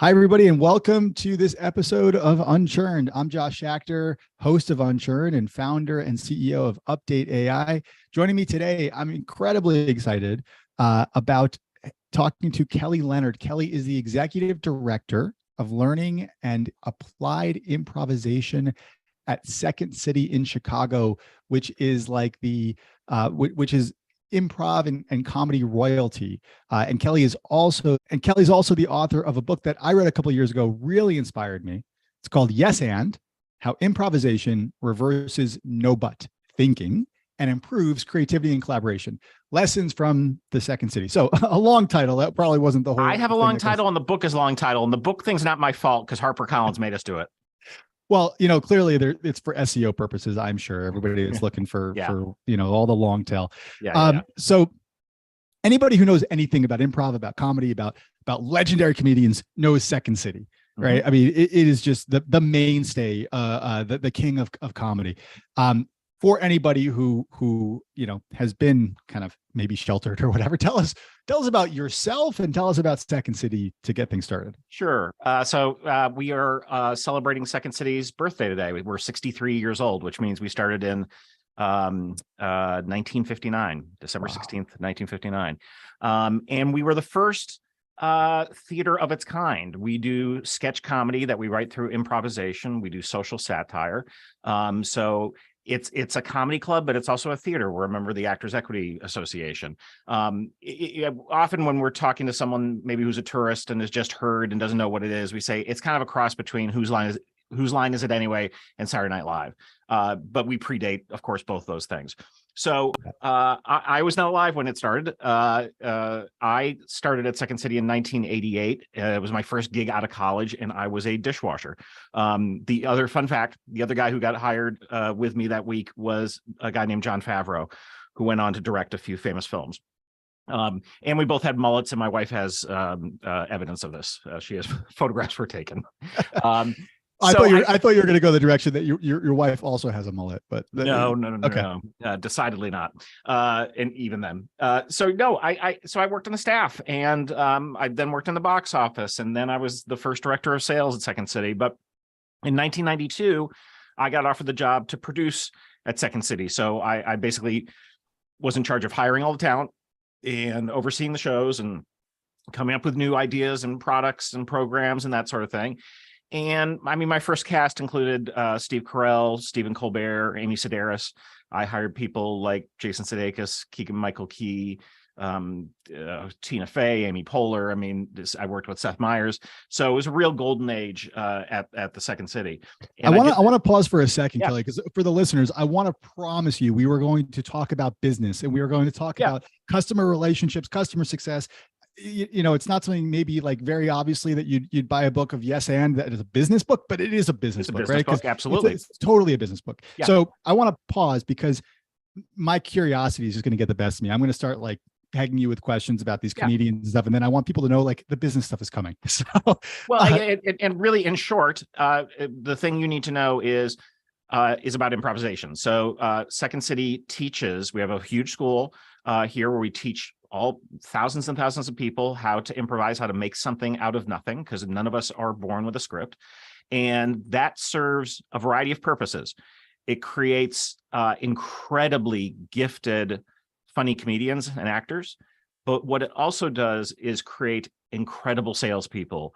Hi, everybody, and welcome to this episode of Unchurned. I'm Josh Schachter, host of Unchurned and founder and CEO of UpdateAI. Joining me today, I'm incredibly excited about talking to Kelly Leonard. Kelly is the executive director of learning and applied improvisation at Second City in Chicago, which is like which is improv and comedy royalty. And Kelly's also the author of a book that I read a couple of years ago, really inspired me. It's called Yes and: How Improvisation Reverses No But Thinking and Improves Creativity and Collaboration. Lessons from the Second City. So a long title. That probably wasn't the whole. I have a long title and the book is a long title, and the book thing's not my fault because HarperCollins made us do it. Well, clearly it's for SEO purposes. I'm sure everybody is looking for all the long tail. So anybody who knows anything about improv, about comedy, about legendary comedians knows Second City, right? I mean, it is just the mainstay, the king of comedy. For anybody who has been kind of maybe sheltered or whatever, tell us about yourself and tell us about Second City to get things started. Sure. So we are celebrating Second City's birthday today. We're 63 years old, which means we started in 1959, December 16th, 1959. And we were the first theater of its kind. We do sketch comedy that we write through improvisation. We do social satire. So it's a comedy club, but it's also a theater. We're a member of the Actors Equity Association. Often when we're talking to someone maybe who's a tourist and has just heard and doesn't know what it is, we say it's kind of a cross between Whose Line Is It Anyway and Saturday Night Live. But we predate, of course, both those things. So I was not alive when it started. I started at Second City in 1988. It was my first gig out of college, and I was a dishwasher. The other fun fact, the other guy who got hired with me that week was a guy named Jon Favreau, who went on to direct a few famous films. And we both had mullets, and my wife has evidence of this. She has photographs were taken. I thought you were going to go the direction that your wife also has a mullet, but no, decidedly not. And even then, so I worked on the staff, and I then worked in the box office, and then I was the first director of sales at Second City. But in 1992, I got offered the job to produce at Second City. So I basically was in charge of hiring all the talent and overseeing the shows and coming up with new ideas and products and programs and that sort of thing. And I mean, my first cast included Steve Carell, Stephen Colbert, Amy Sedaris. I hired people like Jason Sudeikis, Keegan-Michael Key, Tina Fey, Amy Poehler. I mean, I worked with Seth Meyers. So it was a real golden age at the Second City. And I want to pause for a second, Kelly, because for the listeners, I want to promise you we were going to talk about business, and we were going to talk about customer relationships, customer success. It's not something maybe like very obviously that you'd buy a book of Yes and that is a business book, but it is a business book, right? Absolutely. It's totally a business book. Yeah. So I want to pause because my curiosity is just going to get the best of me. I'm going to start like pegging you with questions about these comedians and stuff. And then I want people to know like the business stuff is coming. So, and really in short, the thing you need to know is about improvisation. So Second City teaches, we have a huge school here where we teach all thousands and thousands of people how to improvise, how to make something out of nothing, because none of us are born with a script. And that serves a variety of purposes. It creates incredibly gifted, funny comedians and actors. But what it also does is create incredible salespeople,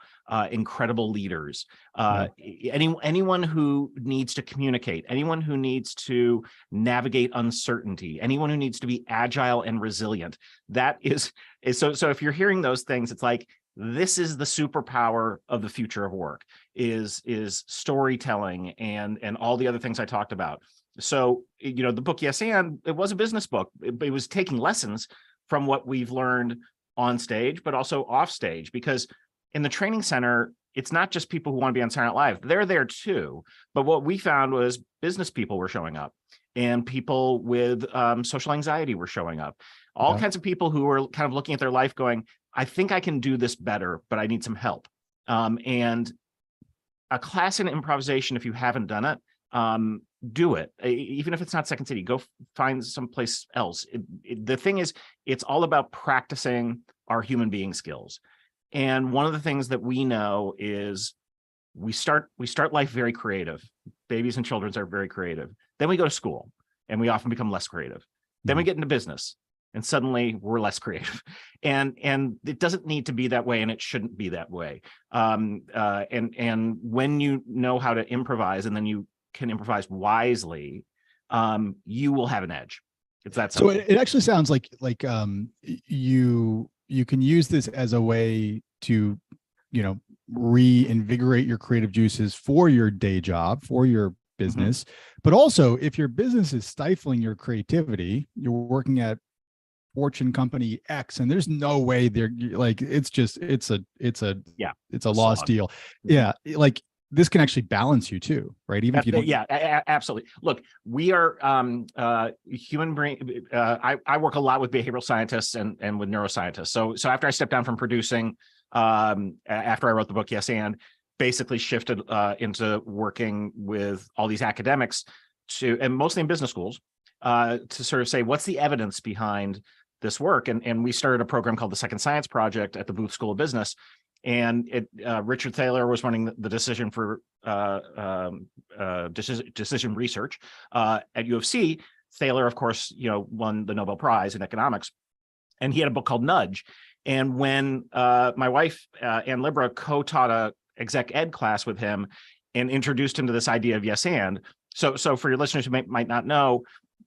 incredible leaders, anyone who needs to communicate, anyone who needs to navigate uncertainty, anyone who needs to be agile and resilient. That is so if you're hearing those things, it's like, this is the superpower of the future of work, is storytelling and all the other things I talked about. So, the book Yes and, it was a business book. It was taking lessons from what we've learned on stage, but also off stage, because in the training center, it's not just people who want to be on Saturday Night Live. They're there too. But what we found was business people were showing up, and people with social anxiety were showing up. All kinds of people who were kind of looking at their life going, I think I can do this better, but I need some help. And a class in improvisation, if you haven't done it, do it. Even if it's not Second City, go find someplace else. The thing is, it's all about practicing our human being skills. And one of the things that we know is we start life very creative. Babies and children are very creative. Then we go to school and we often become less creative. Then we get into business and suddenly we're less creative. And it doesn't need to be that way, and it shouldn't be that way. And when you know how to improvise, and then you can improvise wisely, you will have an edge. It's that simple. So it actually sounds like you can use this as a way to, reinvigorate your creative juices for your day job, for your business. But also, if your business is stifling your creativity, you're working at Fortune company X, and there's no way they're like, it's a lost deal. Yeah. Like, this can actually balance you too, right? Even if you don't. Yeah, absolutely. Look, we are human brain. I work a lot with behavioral scientists and with neuroscientists. So after I stepped down from producing, after I wrote the book Yes and, basically shifted into working with all these academics and mostly in business schools, to sort of say, what's the evidence behind this work? And we started a program called the Second Science Project at the Booth School of Business. And Richard Thaler was running the decision research at U of C. Thaler, of course, won the Nobel Prize in economics, and he had a book called Nudge. And when my wife Ann Libra co-taught a exec ed class with him and introduced him to this idea of yes and. So for your listeners who might not know,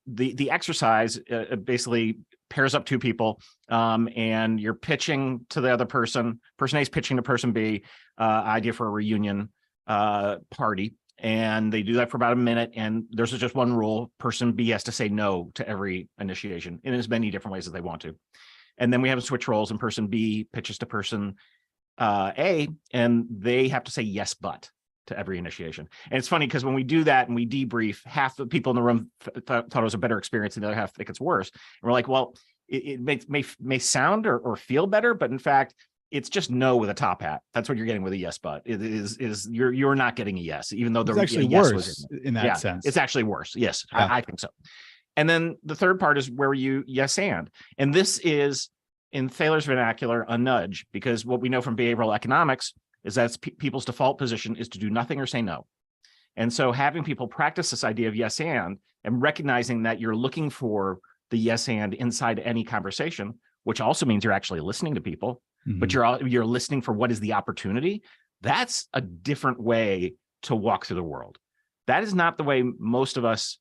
the exercise basically pairs up two people, and you're pitching to the other person. Person A is pitching to person B, idea for a reunion party. And they do that for about a minute. And there's just one rule. Person B has to say no to every initiation in as many different ways as they want to. And then we have a switch roles, and person B pitches to person A, and they have to say yes, but to every initiation. And it's funny because when we do that and we debrief, half the people in the room thought it was a better experience, and the other half think it's worse. And we're like, well, it may sound or feel better, but in fact, it's just no with a top hat. That's what you're getting with a yes, but it is you're not getting a yes, even though it's actually worse in that sense. It's actually worse. Yes, yeah. I think so. And then the third part is where you yes and this is, in Thaler's vernacular, a nudge, because what we know from behavioral economics is that people's default position is to do nothing or say no. And so having people practice this idea of yes and recognizing that you're looking for the yes and inside any conversation, which also means you're actually listening to people, but you're listening for what is the opportunity. That's a different way to walk through the world. That is not the way most of us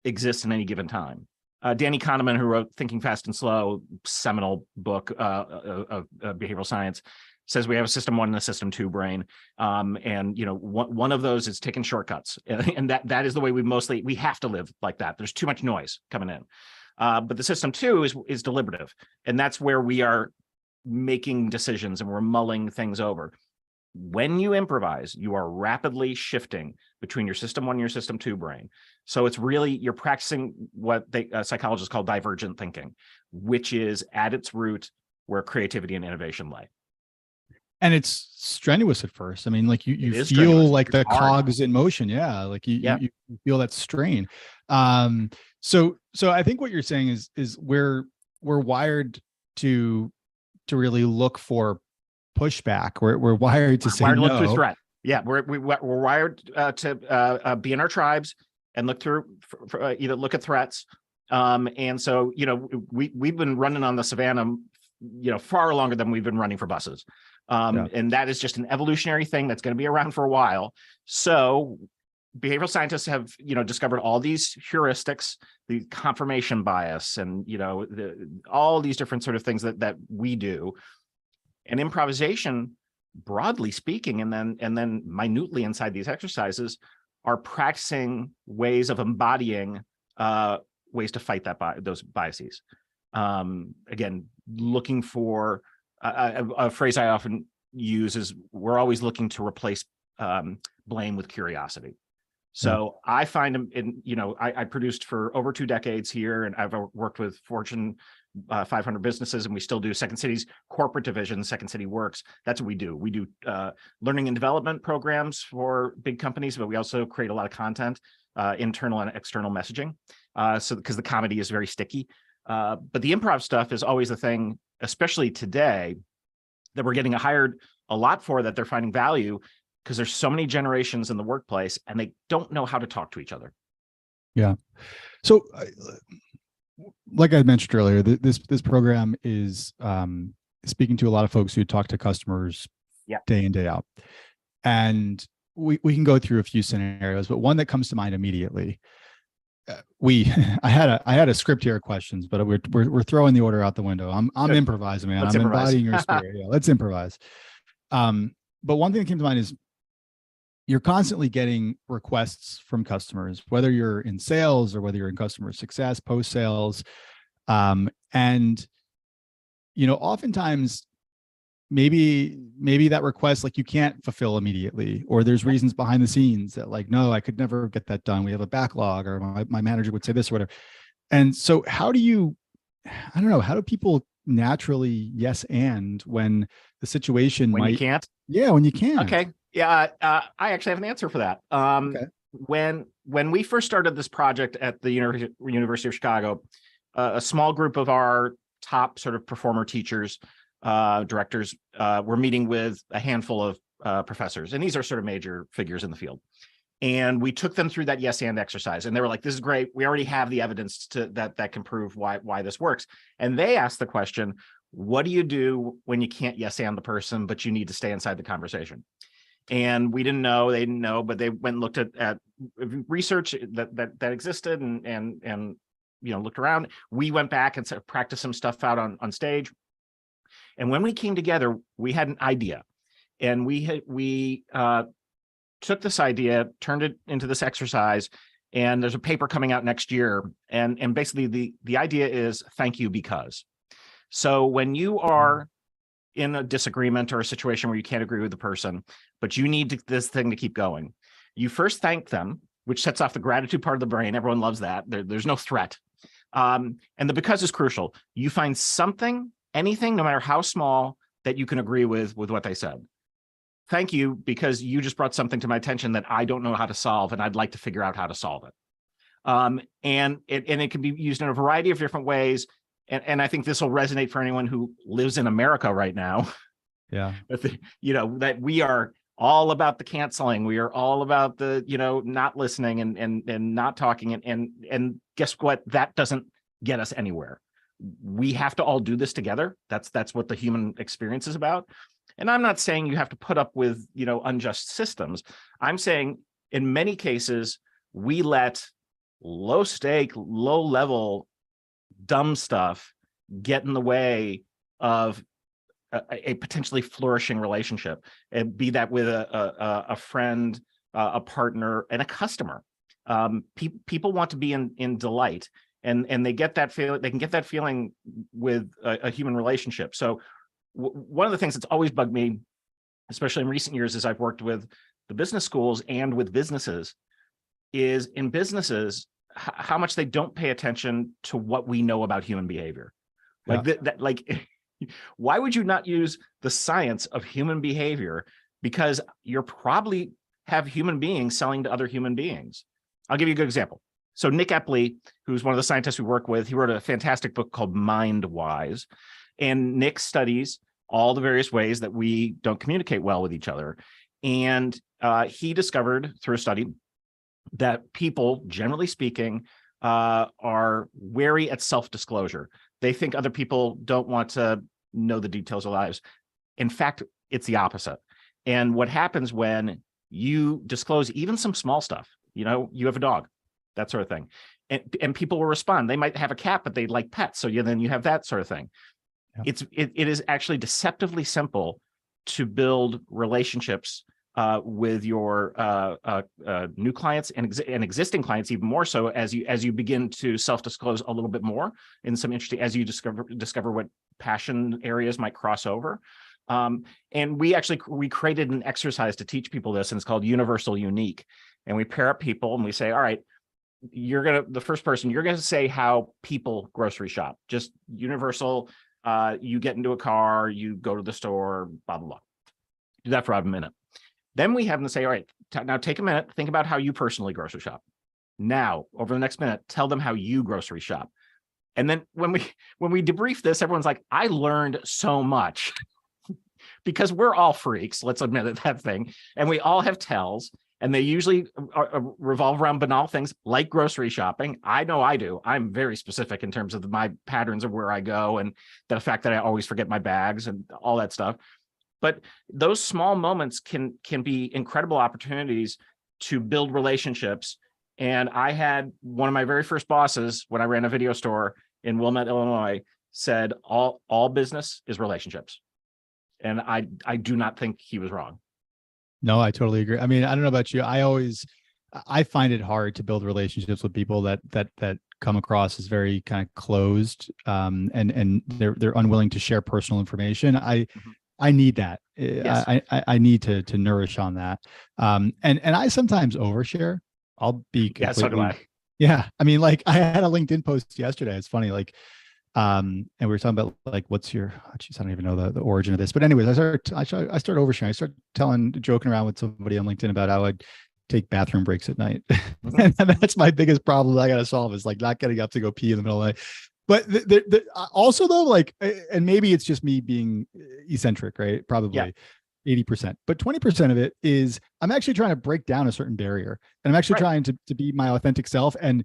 exist in any given time. Danny Kahneman, who wrote Thinking Fast and Slow, seminal book of behavioral science, says we have a system 1 and a system 2 brain. And one of those is taking shortcuts. And that is the way we have to live like that. There's too much noise coming in. But the system 2 is deliberative. And that's where we are making decisions and we're mulling things over. When you improvise, you are rapidly shifting between your system 1 and your system 2 brain. So it's really, you're practicing what psychologists call divergent thinking, which is at its root where creativity and innovation lay. And it's strenuous at first. I mean, like you feel strenuous. Like the cogs in motion. Yeah. Like you feel that strain. So I think what you're saying is we're wired to really look for pushback. We're wired to say no. Look through threat. Yeah, we're wired to be in our tribes and look through, look at threats. And so we've been running on the savannah, far longer than we've been running for buses. And that is just an evolutionary thing that's going to be around for a while. So behavioral scientists have discovered all these heuristics, the confirmation bias, and all these different sort of things that we do. And improvisation, broadly speaking, and then minutely inside these exercises, are practicing ways of embodying ways to fight those biases. Again, looking for a phrase I often use is we're always looking to replace blame with curiosity. So I find I produced for over 2 decades here, and I've worked with Fortune 500 businesses, and we still do Second City's corporate division, Second City Works. That's what we do. We do learning and development programs for big companies, but we also create a lot of content, internal and external messaging. So because the comedy is very sticky. But the improv stuff is always the thing, especially today, that we're getting hired a lot for, that they're finding value, because there's so many generations in the workplace and they don't know how to talk to each other. Yeah. So, like I mentioned earlier, this program is speaking to a lot of folks who talk to customers day in, day out. And we can go through a few scenarios, but one that comes to mind immediately. I had a script here of questions, but we're throwing the order out the window. I'm improvising, man. I'm embodying your spirit. Yeah, let's improvise. But one thing that came to mind is you're constantly getting requests from customers, whether you're in sales or whether you're in customer success, post sales. And, oftentimes maybe that request, like, you can't fulfill immediately, or there's reasons behind the scenes that, like, no, I could never get that done. We have a backlog, or my manager would say this or whatever. And so how do people naturally yes and when the situation you can't? Yeah, when you can't. Okay. Yeah. I actually have an answer for that. Okay. When we first started this project at the University of Chicago, a small group of our top sort of performer teachers, directors, were meeting with a handful of professors, and these are sort of major figures in the field. And we took them through that yes and exercise, and they were like, "This is great. We already have the evidence that can prove why this works." And they asked the question, "What do you do when you can't yes and the person, but you need to stay inside the conversation?" And we didn't know, they didn't know, but they went and looked at research that existed and looked around. We went back and practiced some stuff out on stage. And when we came together, we had an idea, and we took this idea, turned it into this exercise, and there's a paper coming out next year. And basically the idea is thank you because. So when you are in a disagreement or a situation where you can't agree with the person, but you need this thing to keep going, you first thank them, which sets off the gratitude part of the brain. Everyone loves that. There's no threat. And the because is crucial. You find something, anything, no matter how small, that you can agree with what they said. Thank you, because you just brought something to my attention that I don't know how to solve, and I'd like to figure out how to solve it. And it can be used in a variety of different ways. And I think this will resonate for anyone who lives in America right now. Yeah. That we are all about the canceling. We are all about the, not listening and not talking. And guess what? That doesn't get us anywhere. We have to all do this together. That's what the human experience is about. And I'm not saying you have to put up with, unjust systems. I'm saying in many cases, we let low stake, low level, dumb stuff get in the way of a potentially flourishing relationship, and be that with a friend, a partner, and a customer. People want to be in delight, and they get that feeling. They can get that feeling with a human relationship. So one of the things that's always bugged me, especially in recent years, as I've worked with the business schools and with businesses, is in businesses how much they don't pay attention to what we know about human behavior. Why would you not use the science of human behavior? Because you're probably have human beings selling to other human beings. I'll give you a good example. So Nick Epley, who's one of the scientists we work with, he wrote a fantastic book called Mind Wise. And Nick studies all the various ways that we don't communicate well with each other. And he discovered through a study that people, generally speaking, are wary at self-disclosure. They think other people don't want to know the details of lives. In fact, it's the opposite. And what happens when you disclose even some small stuff, you have a dog, that sort of thing, and people will respond. They might have a cat, but they like pets. So then you have that sort of thing. Yeah. It is actually deceptively simple to build relationships with your new clients and existing clients, even more so as you begin to self-disclose a little bit more in some interesting, as you discover what passion areas might cross over. And we created an exercise to teach people this, and it's called Universal Unique. And we pair up people and we say, all right, the first person, you're gonna say how people grocery shop, just universal. You get into a car, you go to the store, blah, blah, blah. Do that for about a minute. Then we have them say, all right, now take a minute, think about how you personally grocery shop. Now, over the next minute, tell them how you grocery shop. And then when we debrief this, everyone's like, I learned so much. because we're all freaks, let's admit it, that thing. And we all have tells, and they usually revolve around banal things like grocery shopping. I know I do. I'm very specific in terms of my patterns of where I go and the fact that I always forget my bags and all that stuff. But those small moments can be incredible opportunities to build relationships. And I had one of my very first bosses when I ran a video store in Wilmette, Illinois, said all business is relationships. And I do not think he was wrong. No, I totally agree. I mean, I don't know about you. I find it hard to build relationships with people that come across as very kind of closed, and they're unwilling to share personal information. I need that. Yes. I need to nourish on that. And I sometimes overshare. I'll be completely, Yeah, so do I. Yeah. I mean, like I had a LinkedIn post yesterday. It's funny, like, and we were talking about like, what's your, oh, geez, I don't even know the origin of this, but anyways, I started oversharing. I started joking around with somebody on LinkedIn about how I'd take bathroom breaks at night. And that's my biggest problem I got to solve, is like not getting up to go pee in the middle of the night. But also though, like, and maybe it's just me being eccentric, right? Probably. Yeah. 80%, but 20% of it is I'm actually trying to break down a certain barrier, and I'm actually trying to be my authentic self. And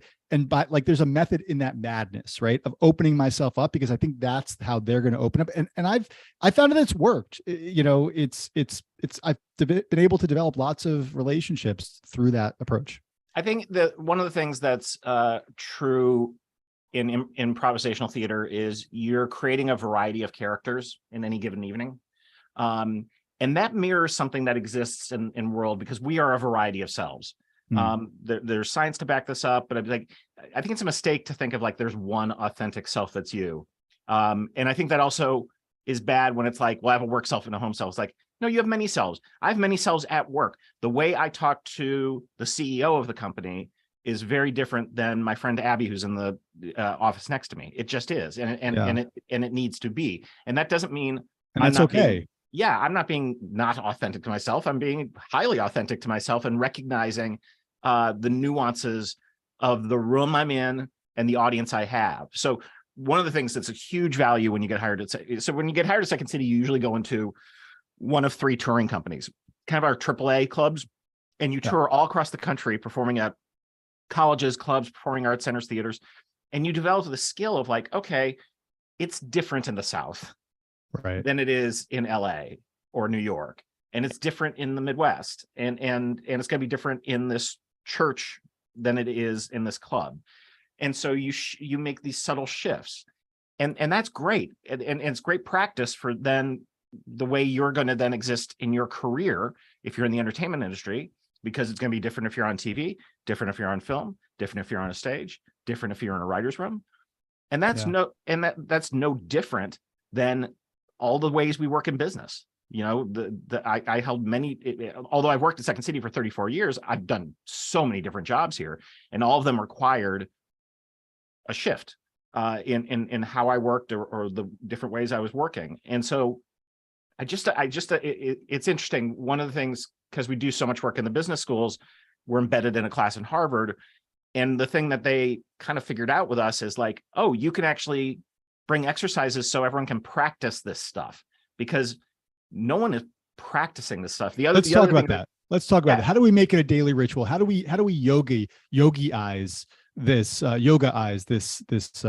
by like, there's a method in that madness, right? Of opening myself up, because I think that's how they're going to open up. And I found that it's worked. You know, I've been able to develop lots of relationships through that approach. I think that one of the things that's true in improvisational theater is you're creating a variety of characters in any given evening. And that mirrors something that exists in world, because we are a variety of selves. There's science to back this up, but I think it's a mistake to think of like there's one authentic self that's you. And I think that also is bad when it's like, well, I have a work self and a home self. It's like, no, you have many selves. I have many selves at work. The way I talk to the CEO of the company is very different than my friend Abby, who's in the office next to me. It just is, and it needs to be. And that doesn't mean that's okay. I'm not being not authentic to myself. I'm being highly authentic to myself and recognizing the nuances of the room I'm in and the audience I have. So one of the things that's a huge value when you get hired at Second City, you usually go into one of three touring companies, kind of our AAA clubs, and you tour all across the country performing at colleges, clubs, performing arts centers, theaters, and you develop the skill of like, okay, it's different in the South. Right. Than it is in LA or New York, and it's different in the Midwest, and it's going to be different in this church than it is in this club, and so you make these subtle shifts, and that's great, and it's great practice for then the way you're going to then exist in your career if you're in the entertainment industry, because it's going to be different if you're on TV, different if you're on film, different if you're on a stage, different if you're in a writer's room, and that's that's no different than all the ways we work in business. You know, I held many, although I've worked at Second City for 34 years, I've done so many different jobs here, and all of them required a shift in how I worked or the different ways I was working. And so it's interesting. One of the things, because we do so much work in the business schools, we're embedded in a class in Harvard. And the thing that they kind of figured out with us is like, oh, you can actually bring exercises so everyone can practice this stuff, because no one is practicing this stuff. Let's talk about that. How do we make it a daily ritual? How do we yogi-eyes this, yoga-eyes this? If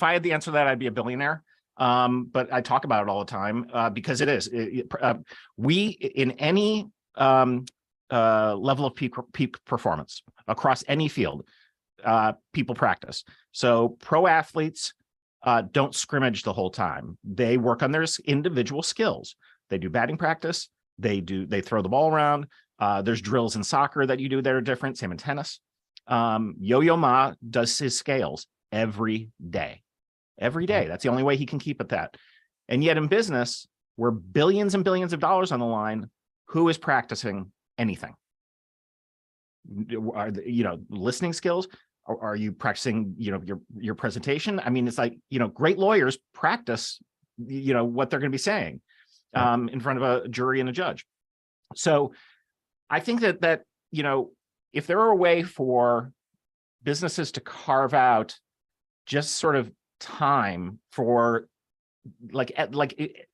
I had the answer to that, I'd be a billionaire. But I talk about it all the time because it is. We, in any level of peak performance across any field, people practice. So pro athletes don't scrimmage the whole time. They work on their individual skills. They do batting practice. They throw the ball around. There's drills in soccer that you do that are different. Same in tennis. Yo-Yo Ma does his scales every day. Every day. That's the only way he can keep at that. And yet in business, where billions and billions of dollars on the line, who is practicing anything? Are listening skills? Or are you practicing, your presentation? I mean, it's like, great lawyers practice, what they're going to be saying in front of a jury and a judge. So I think that if there were a way for businesses to carve out just sort of time for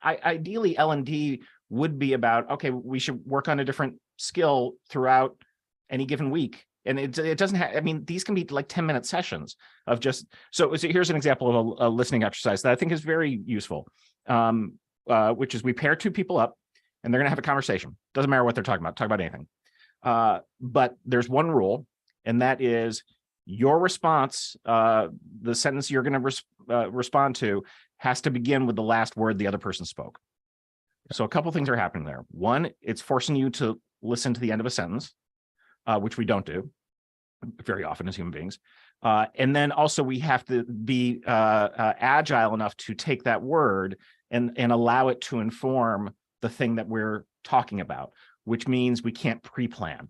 ideally L&D would be about, okay, we should work on a different skill throughout any given week. And it doesn't have, I mean, these can be like 10-minute sessions of just, so here's an example of a listening exercise that I think is very useful, which is we pair two people up and they're going to have a conversation. Doesn't matter what they're talking about, talk about anything. But there's one rule, and that is your response, the sentence you're going to respond to has to begin with the last word the other person spoke. So a couple things are happening there. One, it's forcing you to listen to the end of a sentence, which we don't do very often as human beings. And then also we have to be agile enough to take that word and allow it to inform the thing that we're talking about, which means we can't pre-plan.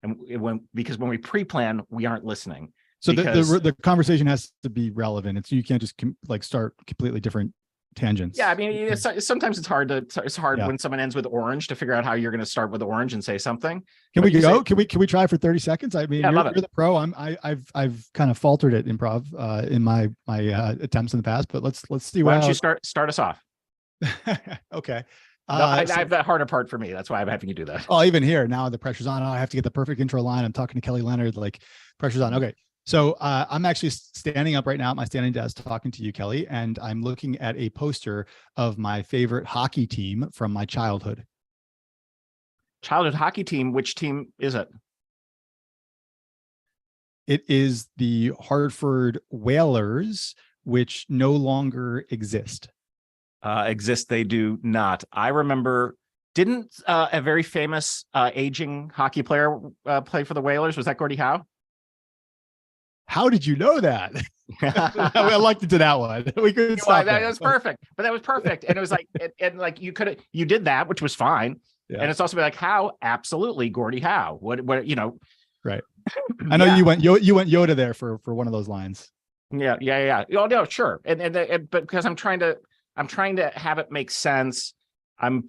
And because when we pre-plan, we aren't listening. So the conversation has to be relevant. You can't just start completely different tangents. Yeah, I mean, sometimes it's hard when someone ends with orange to figure out how you're going to start with orange and say something. Can we go? Can we try for 30 seconds? I mean, you're the pro. I've kind of faltered at improv in my attempts in the past, but let's see. Why don't you start us off? Okay. I have that harder part for me. That's why I'm having you do that. Oh, even here now the pressure's on. I have to get the perfect intro line. I'm talking to Kelly Leonard. Like, pressure's on. Okay. So I'm actually standing up right now at my standing desk talking to you, Kelly, and I'm looking at a poster of my favorite hockey team from my childhood. Childhood hockey team? Which team is it? It is the Hartford Whalers, which no longer exist. They do not. I remember, didn't a very famous aging hockey player play for the Whalers? Was that Gordie Howe? How did you know that? I liked it to that one. We could stop that was perfect, but that was perfect. And it was like, and you did that, which was fine. Yeah. And it's also like Howe, absolutely Gordie Howe. What, right. I know you went Yoda there for one of those lines. Yeah. Oh no, sure. But because I'm trying to have it make sense. I'm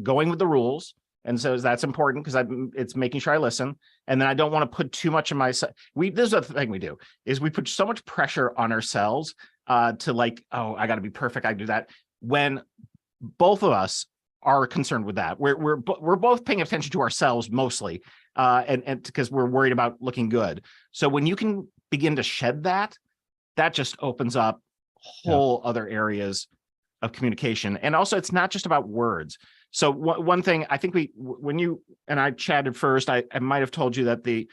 going with the rules. And so that's important because it's making sure I listen. And then I don't want to put too much of myself. This is the thing we do is we put so much pressure on ourselves to like, oh, I got to be perfect. I do that when both of us are concerned with that. We're both paying attention to ourselves mostly, and because we're worried about looking good. So when you can begin to shed that just opens up whole other areas of communication. And also, it's not just about words. So one thing I think when you and I chatted first, I might have told you that the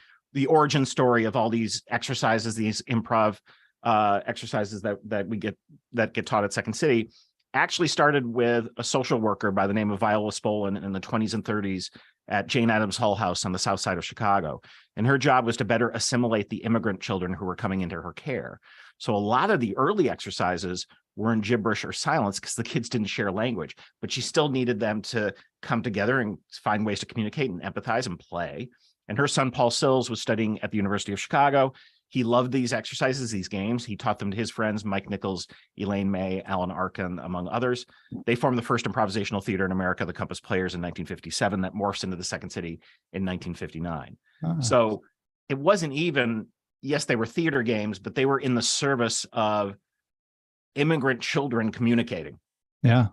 origin story of all these exercises, these improv exercises that get taught at Second City, actually started with a social worker by the name of Viola Spolin in the 20s and 30s at Jane Addams Hull House on the south side of Chicago. And her job was to better assimilate the immigrant children who were coming into her care. So a lot of the early exercises were in gibberish or silence because the kids didn't share language, but she still needed them to come together and find ways to communicate and empathize and play. And her son, Paul Sills, was studying at the University of Chicago. He loved these exercises, these games. He taught them to his friends, Mike Nichols, Elaine May, Alan Arkin, among others. They formed the first improvisational theater in America, the Compass Players, in 1957, that morphs into the Second City in 1959. So it wasn't even, yes, they were theater games, but they were in the service of immigrant children communicating. Yeah.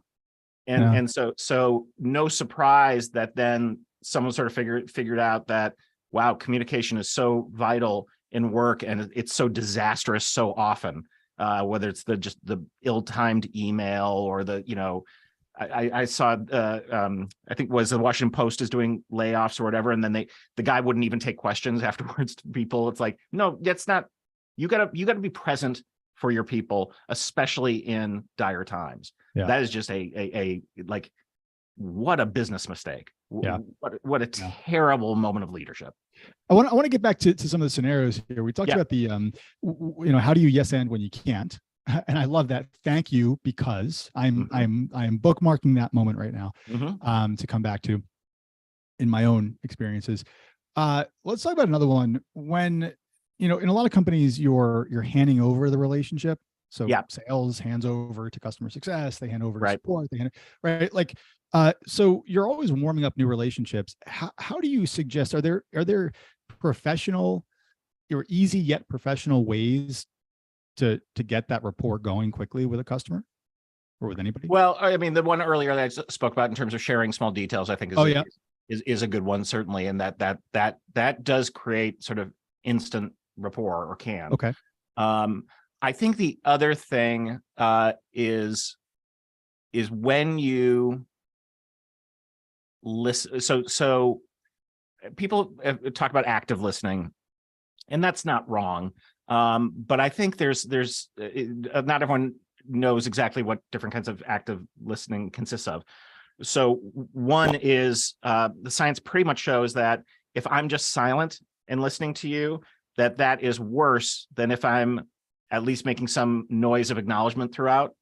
And so no surprise that then someone sort of figured out that, wow, communication is so vital in work and it's so disastrous so often, whether it's just the ill-timed email or I saw I think was the Washington Post is doing layoffs or whatever, and then the guy wouldn't even take questions afterwards to people. It's like, no, that's not, you gotta be present for your people, especially in dire times. Yeah. That is just a like, what a business mistake. Yeah. What a terrible moment of leadership. I want to get back to some of the scenarios here. We talked about the how do you yes and when you can't? And I love that. Thank you, because I'm bookmarking that moment right now to come back to in my own experiences. Let's talk about another one. When in a lot of companies, you're handing over the relationship. So sales hands over to customer success, they hand over to support, so you're always warming up new relationships. How do you suggest, are there professional or easy yet professional ways to get that rapport going quickly with a customer? or with anybody? Well, I mean, the one earlier that I spoke about in terms of sharing small details, I think is a good one, certainly. And that does create sort of instant rapport, or can. Okay. I think the other thing is when you listen. So people talk about active listening, and that's not wrong. But I think there's not everyone knows exactly what different kinds of active listening consists of. So one is the science pretty much shows that if I'm just silent and listening to you, that is worse than if I'm at least making some noise of acknowledgement throughout.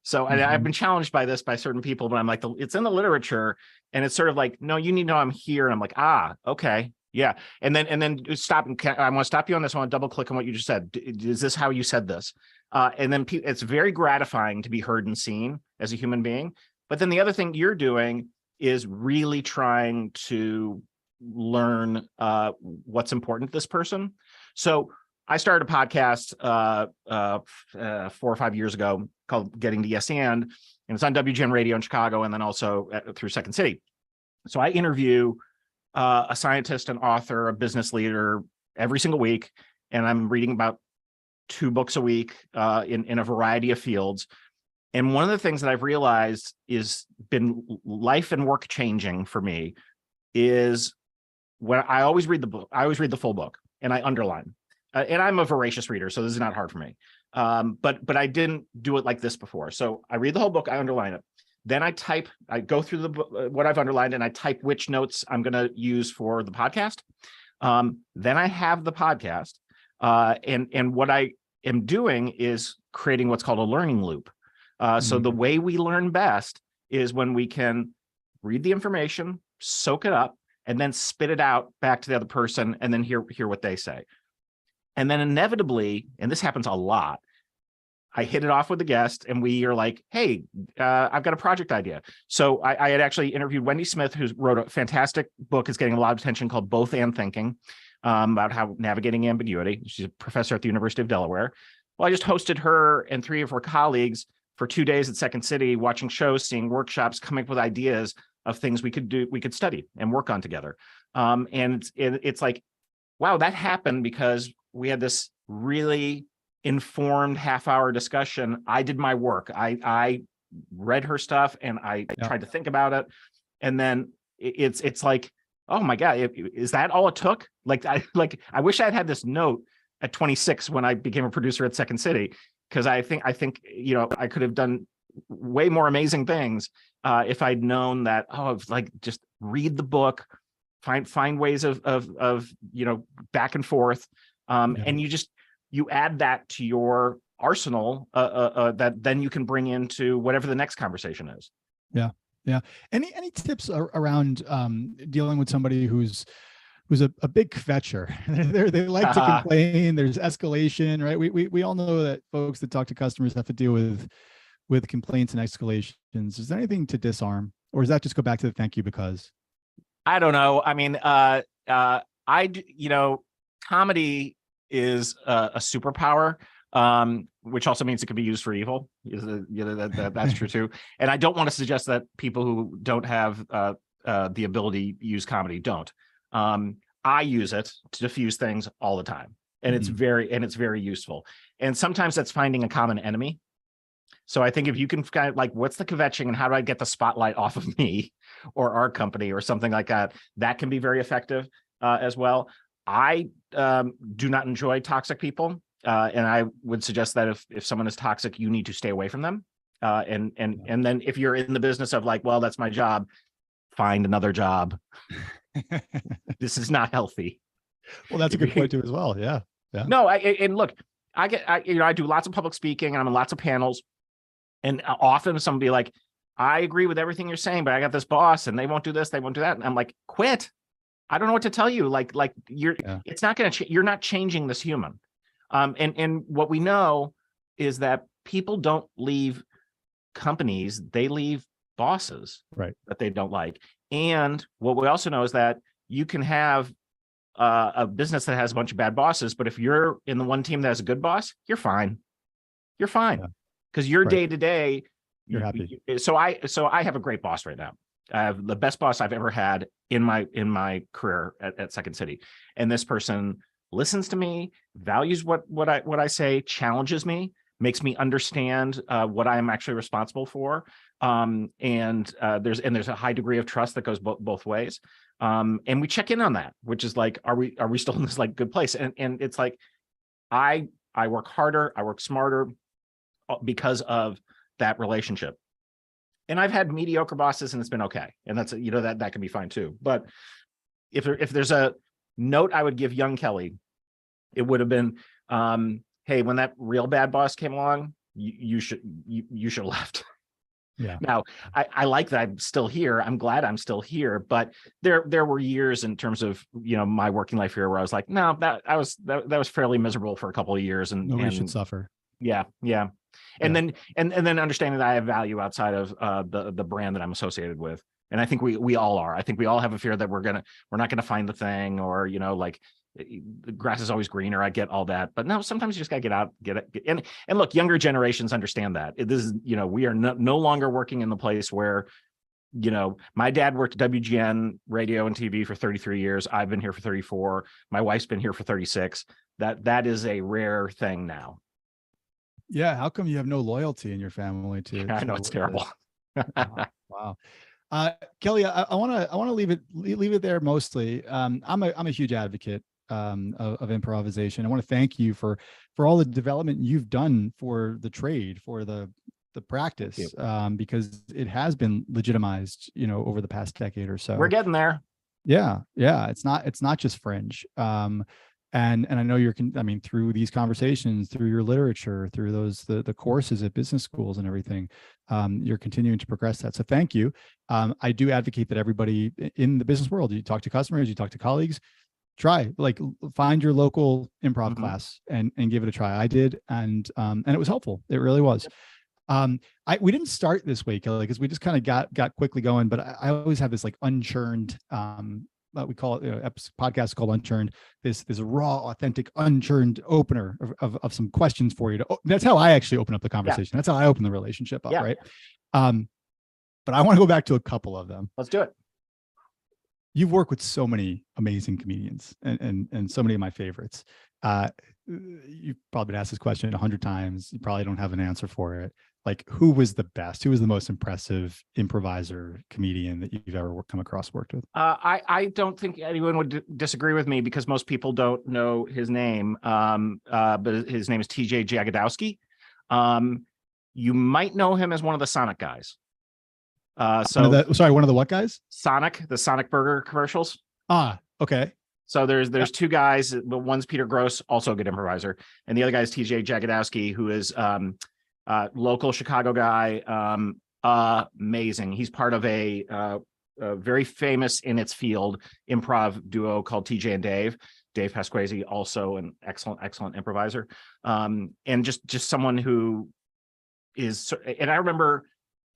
So I've been challenged by this by certain people, but I'm like, it's in the literature, and it's sort of like, no, you need to know I'm here. And I'm like, okay, yeah. And then stop. I want to stop you on this. I want to double click on what you just said. Is this how you said this? And then it's very gratifying to be heard and seen as a human being. But then the other thing you're doing is really trying to learn what's important to this person. So I started a podcast 4 or 5 years ago called Getting to Yes and it's on WGN Radio in Chicago, and then also through Second City. So I interview a scientist, an author, a business leader every single week, and I'm reading about 2 books a week in a variety of fields. And one of the things that I've realized is been life and work changing for me is when I always read the book, I always read the full book, and I underline. And I'm a voracious reader, so this is not hard for me. But I didn't do it like this before. So I read the whole book, I underline it. Then I go through what I've underlined, and I type which notes I'm going to use for the podcast. Then I have the podcast. And what I am doing is creating what's called a learning loop. So the way we learn best is when we can read the information, soak it up, and then spit it out back to the other person, and then hear what they say. And then inevitably, and this happens a lot, I hit it off with the guest, and we are like, hey, I've got a project idea. So I had actually interviewed Wendy Smith, who wrote a fantastic book, is getting a lot of attention, called Both and Thinking, about how navigating ambiguity. She's a professor at the University of Delaware. Well, I just hosted her and 3 of her colleagues for 2 days at Second City, watching shows, seeing workshops, coming up with ideas of things we could study and work on together. And it's like, wow, that happened because we had this really informed half-hour discussion. I did my work. I read her stuff, and I tried to think about it. And then it's like, oh my God, is that all it took? I wish I had this note at 26 when I became a producer at Second City, because I think I could have done way more amazing things if I'd known that. Just read the book, find ways of back and forth. And you add that to your arsenal that then you can bring into whatever the next conversation is. Yeah. Any tips around dealing with somebody who's a big kvetcher? They like to complain. There's escalation, right? We all know that folks that talk to customers have to deal with complaints and escalations. Is there anything to disarm, or does that just go back to the thank you because? I don't know. I mean, comedy is a superpower, which also means it can be used for evil. That's true too. And I don't want to suggest that people who don't have the ability to use comedy don't. I use it to diffuse things all the time, and it's very useful. And sometimes that's finding a common enemy. So I think if you can kind of what's the kvetching, and how do I get the spotlight off of me or our company or something like that, that can be very effective as well. I do not enjoy toxic people, and I would suggest that if someone is toxic, you need to stay away from them. And then if you're in the business of well, that's my job, find another job. This is not healthy. Well, that's a good point too as well. Yeah. No, I do lots of public speaking, and I'm in lots of panels, and often someone be like, I agree with everything you're saying, but I got this boss and they won't do this, they won't do that. And I'm like, quit. I don't know what to tell you. It's not going to, you're not changing this human. And what we know is that people don't leave companies, they leave bosses, right, that they don't like. And what we also know is that you can have a business that has a bunch of bad bosses, but if you're in the one team that has a good boss, you're fine. You're fine. Because your day to day You're happy. So I have a great boss right now. I have the best boss I've ever had in my career at Second City. And this person listens to me, values what I say, challenges me, makes me understand what I am actually responsible for. And there's a high degree of trust that goes both ways. And we check in on that, which is like, are we still in this like good place? And it's like, I work harder, I work smarter because of that relationship. And I've had mediocre bosses and it's been okay. And that's, that can be fine too. But if there's a note I would give young Kelly, it would have been, hey, when that real bad boss came along, you should have left. Yeah. Now, I like that I'm still here. I'm glad I'm still here. But there were years in terms of my working life here where I was like, no, that was fairly miserable for a couple of years, and Nobody should suffer. Yeah. And then understanding that I have value outside of the brand that I'm associated with. And I think we all are. I think we all have a fear that we're not gonna find the thing, or like the grass is always greener. I get all that, but no, sometimes you just gotta get out, get it. And look, younger generations understand that. This is, we are no longer working in the place where, my dad worked at WGN radio and TV for 33 years. I've been here for 34. My wife's been here for 36. That is a rare thing now. Yeah. How come you have no loyalty in your family to? I know, it's terrible. Wow. Kelly, I want to leave it there mostly. I'm a huge advocate of improvisation. I want to thank you for all the development you've done for the trade, for the practice, because it has been legitimized, over the past decade or so. We're getting there. Yeah. It's not just fringe. And I know through these conversations, through your literature, through the courses at business schools and everything, you're continuing to progress that. So thank you. I do advocate that everybody in the business world, you talk to customers, you talk to colleagues, find your local improv class and give it a try. I did, and it was helpful. It really was. We didn't start this way, Kelly, because we just kind of got quickly going. But I always have this like unchurned. We call it podcast called Unchurned. This raw, authentic, unchurned opener of some questions for you. That's how I actually open up the conversation. Yeah. That's how I open the relationship up, right? But I want to go back to a couple of them. Let's do it. You've worked with so many amazing comedians and so many of my favorites. You've probably been asked this question 100 times. You probably don't have an answer for it. Like, who was the best? Who was the most impressive improviser comedian that you've ever worked with? I don't think anyone would disagree with me, because most people don't know his name. But his name is TJ Jagodowski. You might know him as one of the Sonic guys. One of the what guys? The Sonic Burger commercials. Okay. So there's two guys, but one's Peter Gross, also a good improviser, and the other guy is TJ Jagodowski, who is local Chicago guy, amazing. He's part of a very famous in its field improv duo called TJ and Dave. Dave Pasquesi, also an excellent improviser, and just someone who is. And I remember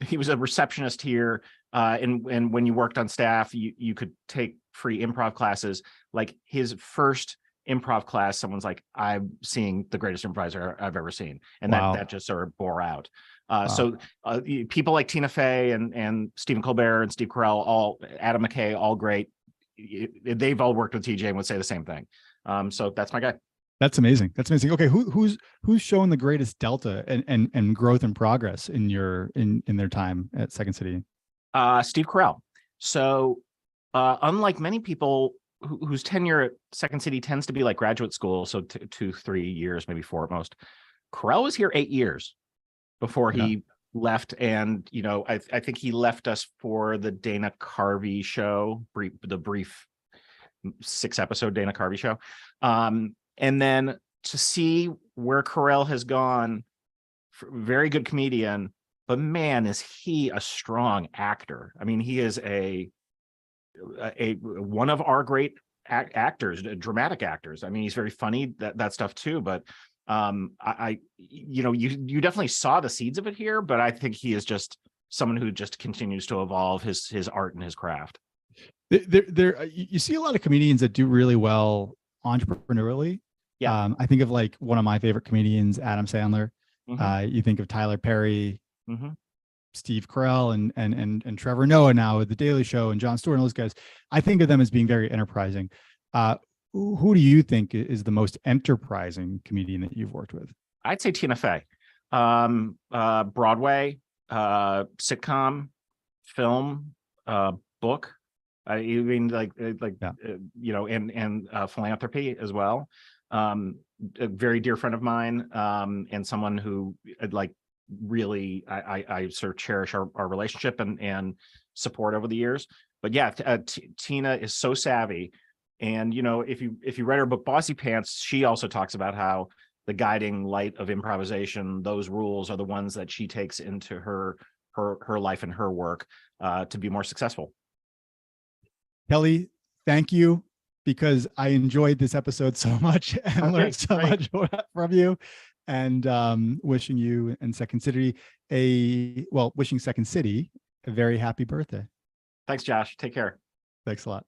he was a receptionist here, and when you worked on staff, you could take free improv classes. Like, his first improv class, someone's like, I'm seeing the greatest improviser I've ever seen, and that just sort of bore out. So people like Tina Fey and Stephen Colbert and Steve Carell, Adam McKay, all great. They've all worked with TJ and would say the same thing. So that's my guy. That's amazing. Okay, who's shown the greatest delta and growth and progress in their time at Second City? Steve Carell. So unlike many people whose tenure at Second City tends to be like graduate school, so 2-3 years, maybe 4 at most, Carell was here 8 years before he left. And I think he left us for the Dana Carvey show, the brief 6-episode Dana Carvey show. And then to see where Carell has gone, very good comedian, but man, is he a strong actor. I mean, he is a one of our great actors, dramatic actors. I mean, he's very funny, that stuff too. But you definitely saw the seeds of it here. But I think he is just someone who just continues to evolve his art and his craft. You see a lot of comedians that do really well entrepreneurially. Yeah, I think of like one of my favorite comedians, Adam Sandler. You think of Tyler Perry. Steve Carell and Trevor Noah now with The Daily Show and Jon Stewart and those guys, I think of them as being very enterprising. Who do you think is the most enterprising comedian that you've worked with? I'd say Tina Fey. Broadway, sitcom, film, book. I mean, Yeah. and philanthropy as well. A very dear friend of mine, and someone who really I sort of cherish our relationship and support over the years. But yeah, Tina is so savvy. And if you read her book Bossy Pants, she also talks about how the guiding light of improvisation, those rules are the ones that she takes into her life and her work to be more successful. Kelly, thank you, because I enjoyed this episode so much and learned so much from you. And wishing you and Second City wishing Second City a very happy birthday. Thanks, Josh. Take care. Thanks a lot.